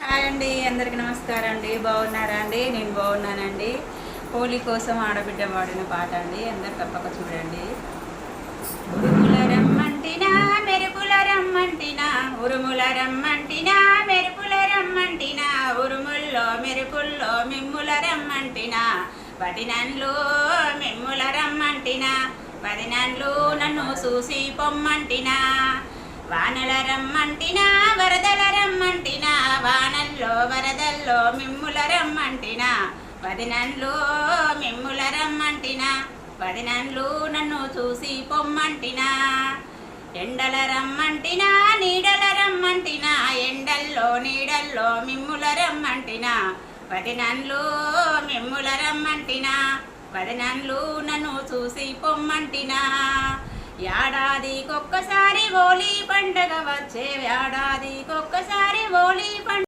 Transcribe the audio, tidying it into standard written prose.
Hi అండి, అందరికీ నమస్కారం అండి. బాగున్నారా అండి? నేను బాగున్నానండి. హోలీ కోసం ఆడబిడ్డ పాడిన పాట అండి. అందరు తప్పక చూడండి. ఉరుముల రమ్మంటినా మెరుపుల రమ్మంటినా, ఉరుముల రమ్మంటినా మెరుపుల రమ్మంటినా, ఉరుముల్లో మెరుపుల్లో మిమ్ముల రమ్మంటినా, వదినన్లు మిమ్ముల రమ్మంటినా, వదినన్లు నన్ను చూసి పొమ్మంటినా, వానల రమ్మంటినా వరదల రమ్మంటినా, వానల్లో వరదల్లో మిమ్ముల రమ్మంటినా, వదినన్లు మిమ్ముల రమ్మంటినా, వదినన్లు నన్ను చూసి పొమ్మంటినా, ఎండల రమ్మంటినా నీడల రమ్మంటినా, ఎండల్లో నీడల్లో మిమ్ముల రమ్మంటినా, వదినన్లు మిమ్ముల రమ్మంటినా, వదినన్లు నన్ను చూసి పొమ్మంటినా, ఏడాదికొక్కసారి హోలీ పండగ వచ్చే, ఏడాదికొక్కసారి హోలీ పండుగ